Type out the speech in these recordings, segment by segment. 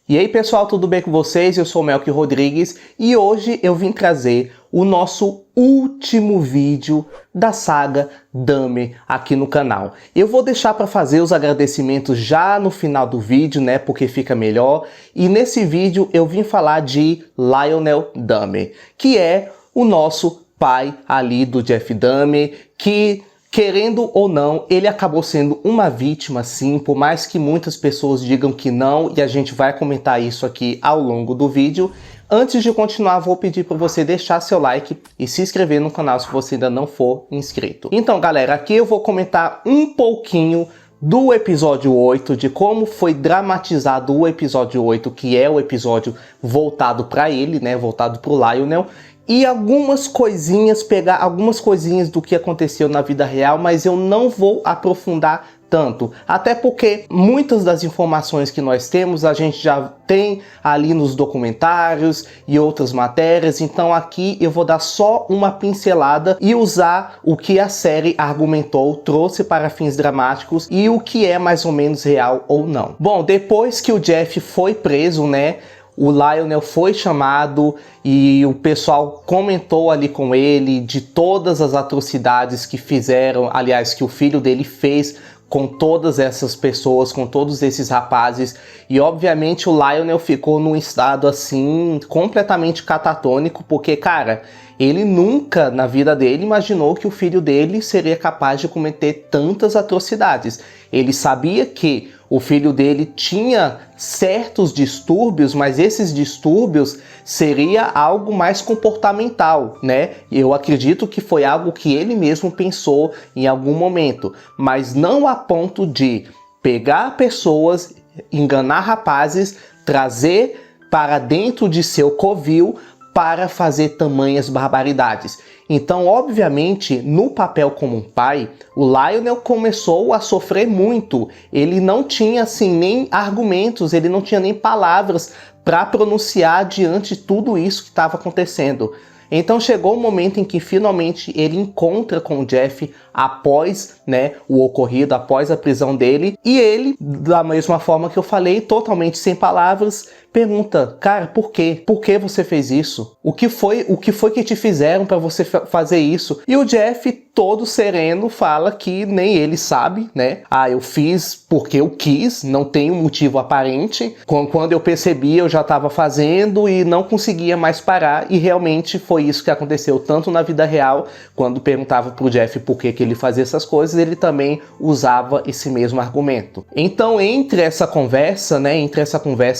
E aí pessoal, tudo bem com vocês? Eu sou o Melky Rodrigues e hoje eu vim trazer o nosso último vídeo da saga Dahmer aqui no canal. Eu vou deixar para fazer os agradecimentos já no final do vídeo, né, porque fica melhor. E nesse vídeo eu vim falar de Lionel Dahmer, que é o nosso pai ali do Jeff Dahmer, que, querendo ou não, ele acabou sendo uma vítima sim, por mais que muitas pessoas digam que não, e a gente vai comentar isso aqui ao longo do vídeo. Antes de continuar, vou pedir para você deixar seu like e se inscrever no canal se você ainda não for inscrito. Então galera, aqui eu vou comentar um pouquinho do episódio 8, de como foi dramatizado o episódio 8, que é o episódio voltado para ele, né, voltado para o Lionel. E algumas coisinhas, pegar algumas coisinhas do que aconteceu na vida real, mas eu não vou aprofundar tanto. Até porque muitas das informações que nós temos, a gente já tem ali nos documentários e outras matérias. Então aqui eu vou dar só uma pincelada e usar o que a série argumentou, trouxe para fins dramáticos e o que é mais ou menos real ou não. Bom, depois que o Jeff foi preso, né, o Lionel foi chamado e o pessoal comentou ali com ele de todas as atrocidades que fizeram, aliás, que o filho dele fez com todas essas pessoas, com todos esses rapazes. E obviamente o Lionel ficou num estado assim completamente catatônico, porque, cara, ele nunca na vida dele imaginou que o filho dele seria capaz de cometer tantas atrocidades. Ele sabia que o filho dele tinha certos distúrbios, mas esses distúrbios seria algo mais comportamental, né? Eu acredito que foi algo que ele mesmo pensou em algum momento, mas não a ponto de pegar pessoas, enganar rapazes, trazer para dentro de seu covil para fazer tamanhas barbaridades. Então, obviamente, no papel como um pai, o Lionel começou a sofrer muito. Ele não tinha assim nem argumentos, ele não tinha nem palavras para pronunciar diante de tudo isso que estava acontecendo. Então chegou o momento em que finalmente ele encontra com o Jeff após, né, o ocorrido, após a prisão dele, e ele, da mesma forma que eu falei, totalmente sem palavras, pergunta: cara, por quê? Por que você fez isso? O que foi que te fizeram para você fazer isso? E o Jeff, todo sereno, fala que nem ele sabe, né? Ah, eu fiz porque eu quis, não tem um motivo aparente. Quando eu percebi, eu já estava fazendo e não conseguia mais parar, e realmente foi isso que aconteceu, tanto na vida real, quando perguntava pro Jeff por que ele fazia essas coisas, ele também usava esse mesmo argumento. Então, entre essa conversa, né,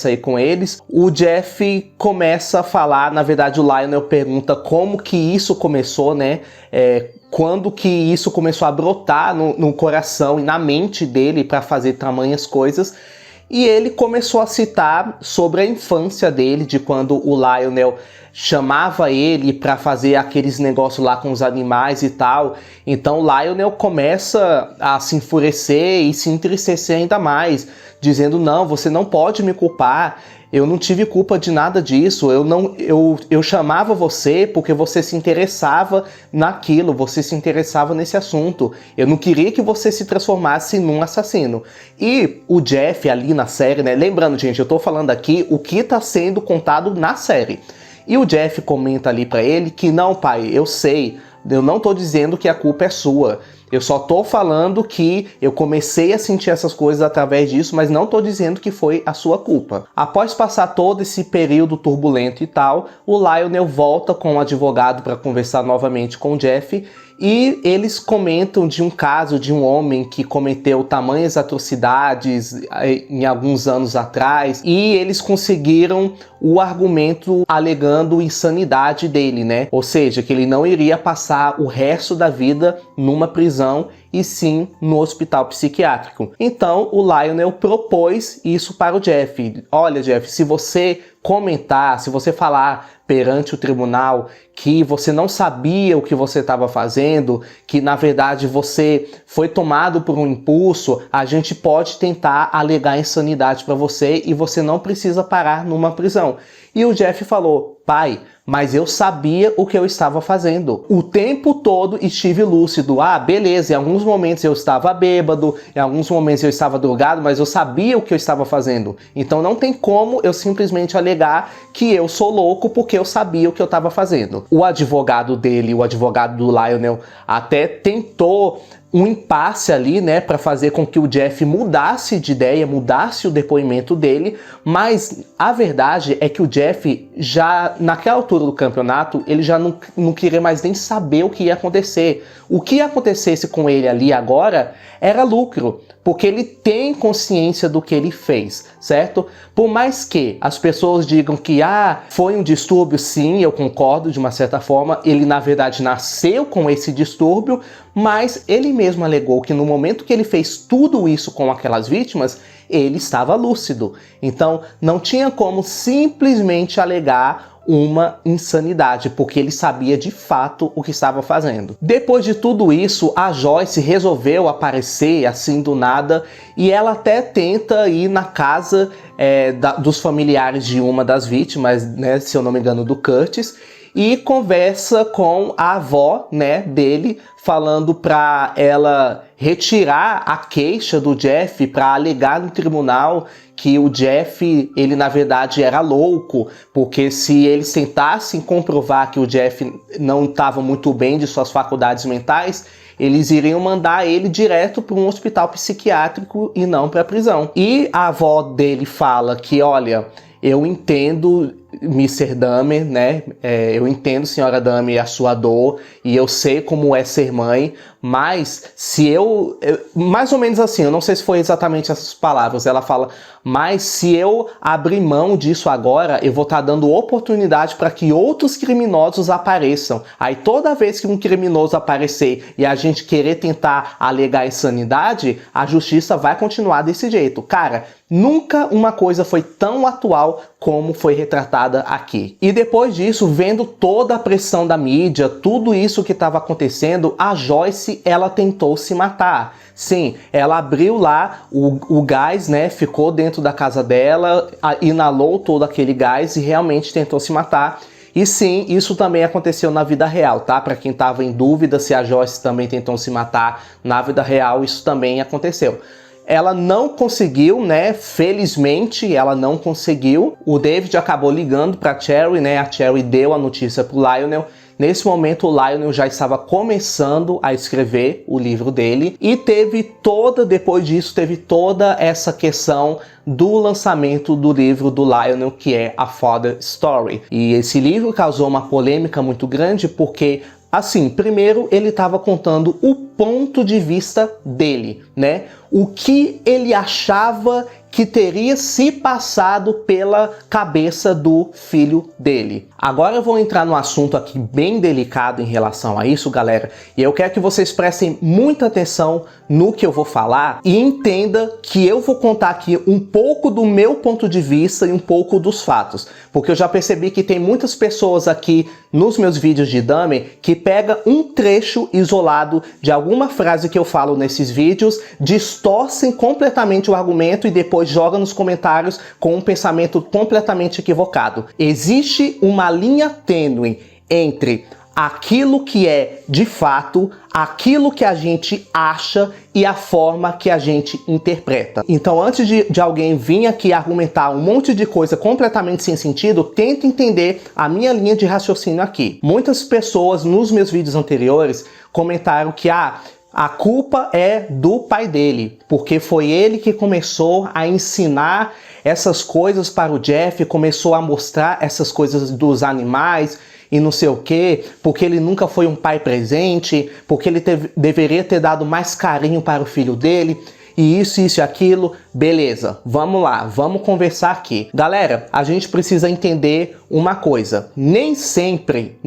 aí com eles, o Jeff começa a falar, na verdade o Lionel pergunta como que isso começou, né, quando que isso começou a brotar no coração e na mente dele para fazer tamanhas coisas. E ele começou a citar sobre a infância dele, de quando o Lionel chamava ele para fazer aqueles negócios lá com os animais e tal. Então o Lionel começa a se enfurecer e se entristecer ainda mais, dizendo: não, você não pode me culpar, eu não tive culpa de nada disso, eu chamava você porque você se interessava naquilo, você se interessava nesse assunto, eu não queria que você se transformasse num assassino. E o Jeff ali na série, né, lembrando gente, eu tô falando aqui o que tá sendo contado na série, e o Jeff comenta ali pra ele que: não, pai, eu sei, eu não tô dizendo que a culpa é sua, eu só tô falando que eu comecei a sentir essas coisas através disso, mas não tô dizendo que foi a sua culpa. Após passar todo esse período turbulento e tal, o Lionel volta com o advogado para conversar novamente com o Jeff, e eles comentam de um caso de um homem que cometeu tamanhas atrocidades em alguns anos atrás, e eles conseguiram o argumento alegando insanidade dele, né? Ou seja, que ele não iria passar o resto da vida numa prisão, e sim no hospital psiquiátrico. Então o Lionel propôs isso para o Jeff: olha, Jeff, se você comentar, se você falar perante o tribunal que você não sabia o que você estava fazendo, que na verdade você foi tomado por um impulso, a gente pode tentar alegar insanidade para você e você não precisa parar numa prisão. E o Jeff falou: pai, mas eu sabia o que eu estava fazendo. O tempo todo estive lúcido. Ah, beleza, em alguns momentos eu estava bêbado, em alguns momentos eu estava drogado, mas eu sabia o que eu estava fazendo. Então não tem como eu simplesmente alegar que eu sou louco porque eu sabia o que eu estava fazendo. O advogado dele, o advogado do Lionel, até tentou um impasse ali, né, para fazer com que o Jeff mudasse de ideia, mudasse o depoimento dele, mas a verdade é que o Jeff já, naquela altura do campeonato, ele já não queria mais nem saber o que ia acontecer. O que acontecesse com ele ali agora era lucro, porque ele tem consciência do que ele fez, certo? Por mais que as pessoas digam que foi um distúrbio, sim, eu concordo de uma certa forma, ele na verdade nasceu com esse distúrbio, mas ele mesmo alegou que no momento que ele fez tudo isso com aquelas vítimas, ele estava lúcido. Então não tinha como simplesmente alegar uma insanidade, porque ele sabia de fato o que estava fazendo. Depois de tudo isso, a Joyce resolveu aparecer assim do nada e ela até tenta ir na casa dos familiares de uma das vítimas, né, se eu não me engano, do Curtis, e conversa com a avó, né, dele, falando para ela retirar a queixa do Jeff, para alegar no tribunal que o Jeff, ele na verdade era louco, porque se eles tentassem comprovar que o Jeff não estava muito bem de suas faculdades mentais, eles iriam mandar ele direto para um hospital psiquiátrico e não para a prisão. E a avó dele fala que, olha, eu entendo, Mr. Dahmer, né? Eu entendo, senhora Dahmer, a sua dor, e eu sei como é ser mãe, mas se eu... Mais ou menos assim, eu não sei se foi exatamente essas palavras, ela fala, mas se eu abrir mão disso agora, eu vou estar dando oportunidade para que outros criminosos apareçam. Aí toda vez que um criminoso aparecer e a gente querer tentar alegar insanidade, a justiça vai continuar desse jeito. Cara, nunca uma coisa foi tão atual como foi retratada aqui. E depois disso, vendo toda a pressão da mídia, tudo isso que estava acontecendo, a Joyce, ela tentou se matar. Sim, ela abriu lá o gás, né, ficou dentro da casa dela, inalou todo aquele gás e realmente tentou se matar. E sim, isso também aconteceu na vida real, tá? Para quem estava em dúvida se a Joyce também tentou se matar na vida real, isso também aconteceu. Ela não conseguiu, né? Felizmente, ela não conseguiu. O David acabou ligando para a Cherry, né? A Cherry deu a notícia para o Lionel. Nesse momento, o Lionel já estava começando a escrever o livro dele. E depois disso, teve toda essa questão do lançamento do livro do Lionel, que é A Father Story. E esse livro causou uma polêmica muito grande porque, assim, primeiro ele estava contando o ponto de vista dele, né? O que ele achava que teria se passado pela cabeça do filho dele. Agora eu vou entrar num assunto aqui bem delicado em relação a isso, galera, e eu quero que vocês prestem muita atenção no que eu vou falar e entenda que eu vou contar aqui um pouco do meu ponto de vista e um pouco dos fatos, porque eu já percebi que tem muitas pessoas aqui nos meus vídeos de Dahmer que pega um trecho isolado de alguma frase que eu falo nesses vídeos, distorcem completamente o argumento e depois joga nos comentários com um pensamento completamente equivocado. Existe uma linha tênue entre aquilo que é de fato, aquilo que a gente acha e a forma que a gente interpreta. Então, antes de alguém vir aqui argumentar um monte de coisa completamente sem sentido, tenta entender a minha linha de raciocínio aqui. Muitas pessoas nos meus vídeos anteriores comentaram que a culpa é do pai dele, porque foi ele que começou a ensinar essas coisas para o Jeff, começou a mostrar essas coisas dos animais e não sei o que, porque ele nunca foi um pai presente, porque ele deveria ter dado mais carinho para o filho dele, e isso e aquilo. Beleza, vamos lá, vamos conversar aqui. Galera, a gente precisa entender uma coisa. Nem sempre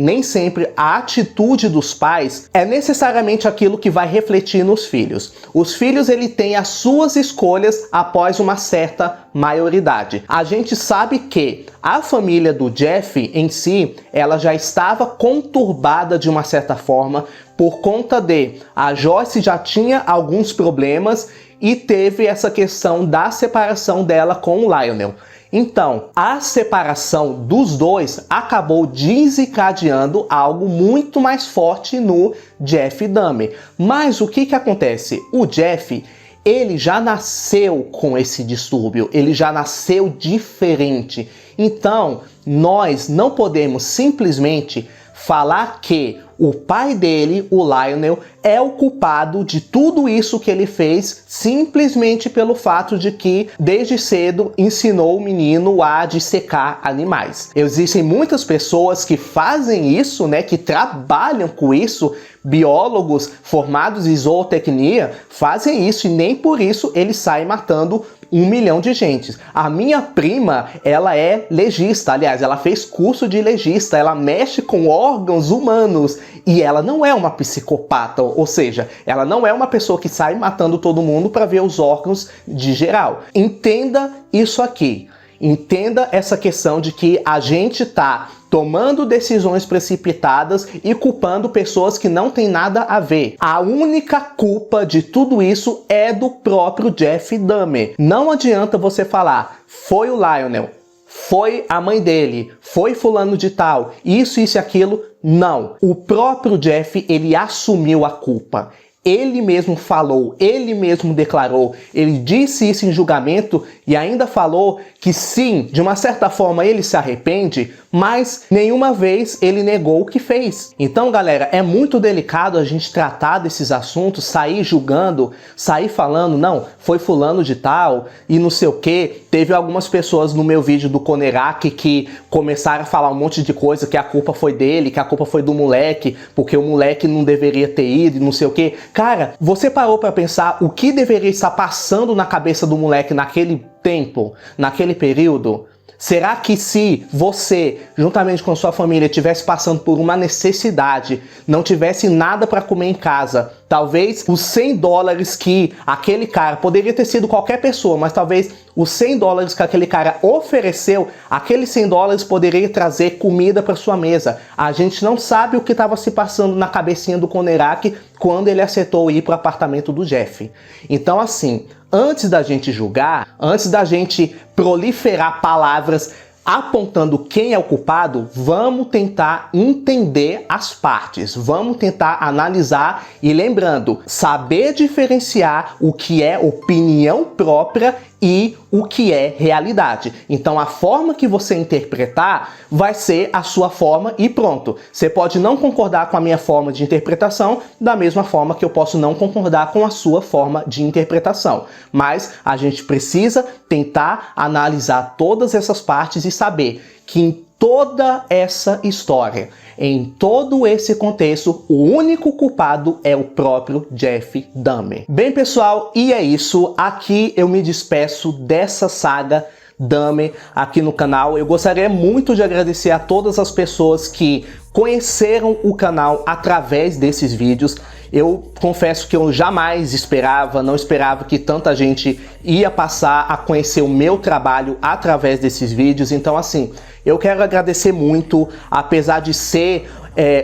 a atitude dos pais é necessariamente aquilo que vai refletir nos filhos. Os filhos, ele tem as suas escolhas após uma certa maioridade. A gente sabe que a família do Jeff em si, ela já estava conturbada de uma certa forma por conta de a Joyce já tinha alguns problemas e teve essa questão da separação dela com o Lionel. Então, a separação dos dois acabou desencadeando algo muito mais forte no Jeff Dahmer. Mas o que acontece? O Jeff, ele já nasceu com esse distúrbio, ele já nasceu diferente. Então, nós não podemos simplesmente falar que o pai dele, o Lionel, é o culpado de tudo isso que ele fez simplesmente pelo fato de que, desde cedo, ensinou o menino a dissecar animais. Existem muitas pessoas que fazem isso, né, que trabalham com isso, biólogos formados em zootecnia fazem isso e nem por isso eles saem matando 1 milhão de gente. A minha prima, ela é legista, aliás, ela fez curso de legista, ela mexe com órgãos humanos e ela não é uma psicopata, ou seja, ela não é uma pessoa que sai matando todo mundo para ver os órgãos de geral. Entenda isso aqui. Entenda essa questão de que a gente tá tomando decisões precipitadas e culpando pessoas que não têm nada a ver. A única culpa de tudo isso é do próprio Jeff Dahmer. Não adianta você falar, foi o Lionel, foi a mãe dele, foi fulano de tal, isso e aquilo. Não. O próprio Jeff, ele assumiu a culpa. Ele mesmo falou, ele mesmo declarou, ele disse isso em julgamento e ainda falou que sim, de uma certa forma ele se arrepende, mas nenhuma vez ele negou o que fez. Então, galera, é muito delicado a gente tratar desses assuntos, sair julgando, sair falando, não, foi fulano de tal e não sei o que. Teve algumas pessoas no meu vídeo do Conerak que começaram a falar um monte de coisa, que a culpa foi dele, que a culpa foi do moleque, porque o moleque não deveria ter ido e não sei o que. Cara, você parou pra pensar o que deveria estar passando na cabeça do moleque naquele tempo, naquele período? Será que se você, juntamente com sua família, estivesse passando por uma necessidade, não tivesse nada para comer em casa, talvez os $100 que aquele cara, poderia ter sido qualquer pessoa, mas talvez os $100 que aquele cara ofereceu, aqueles $100 poderia trazer comida para sua mesa. A gente não sabe o que estava se passando na cabecinha do Conerak quando ele aceitou ir para o apartamento do Jeff. Então, assim, antes da gente julgar, antes da gente proliferar palavras apontando quem é o culpado, vamos tentar entender as partes, vamos tentar analisar e lembrando, saber diferenciar o que é opinião própria e o que é realidade. Então a forma que você interpretar vai ser a sua forma e pronto. Você pode não concordar com a minha forma de interpretação, da mesma forma que eu posso não concordar com a sua forma de interpretação. Mas a gente precisa tentar analisar todas essas partes e saber que em toda essa história, em todo esse contexto, o único culpado é o próprio Jeff Dahmer. Bem, pessoal, e é isso. Aqui eu me despeço dessa saga Dahmer aqui no canal. Eu gostaria muito de agradecer a todas as pessoas que conheceram o canal através desses vídeos. Eu confesso que eu jamais esperava, não esperava que tanta gente ia passar a conhecer o meu trabalho através desses vídeos. Então, assim, eu quero agradecer muito, apesar de ser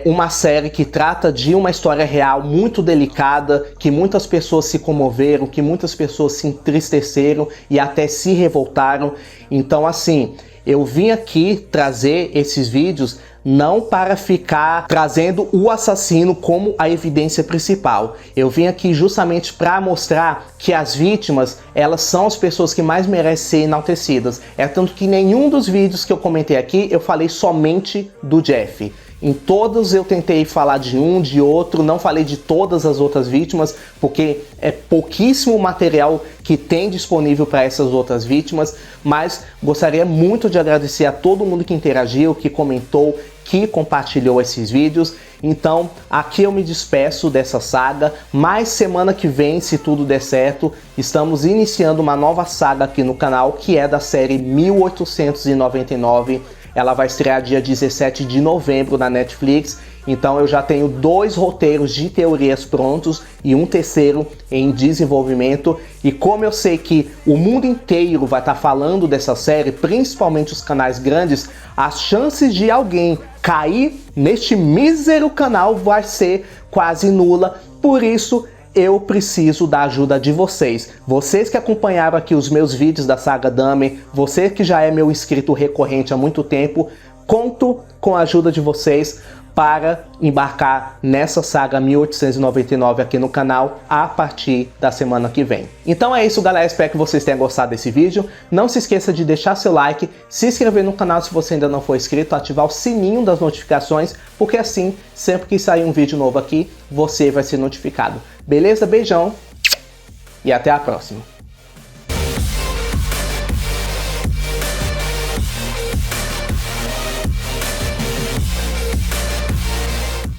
uma série que trata de uma história real muito delicada, que muitas pessoas se comoveram, que muitas pessoas se entristeceram e até se revoltaram. Então, assim, eu vim aqui trazer esses vídeos não para ficar trazendo o assassino como a evidência principal. Eu vim aqui justamente para mostrar que as vítimas, elas são as pessoas que mais merecem ser enaltecidas. É tanto que nenhum dos vídeos que eu comentei aqui, eu falei somente do Jeff. Em todos eu tentei falar de um, de outro, não falei de todas as outras vítimas, porque é pouquíssimo material que tem disponível para essas outras vítimas, mas gostaria muito de agradecer a todo mundo que interagiu, que comentou, que compartilhou esses vídeos. Então, aqui eu me despeço dessa saga, mas semana que vem, se tudo der certo, estamos iniciando uma nova saga aqui no canal, que é da série 1899. Ela vai estrear dia 17 de novembro na Netflix, então eu já tenho 2 roteiros de teorias prontos e um terceiro em desenvolvimento. E como eu sei que o mundo inteiro vai estar falando dessa série, principalmente os canais grandes, as chances de alguém cair neste mísero canal vai ser quase nula. Por isso, eu preciso da ajuda de vocês. Vocês que acompanharam aqui os meus vídeos da saga Dahmer, você que já é meu inscrito recorrente há muito tempo, conto com a ajuda de vocês para embarcar nessa saga 1899 aqui no canal a partir da semana que vem. Então é isso, galera, espero que vocês tenham gostado desse vídeo. Não se esqueça de deixar seu like, se inscrever no canal se você ainda não for inscrito, ativar o sininho das notificações, porque assim, sempre que sair um vídeo novo aqui, você vai ser notificado. Beleza? Beijão e até a próxima.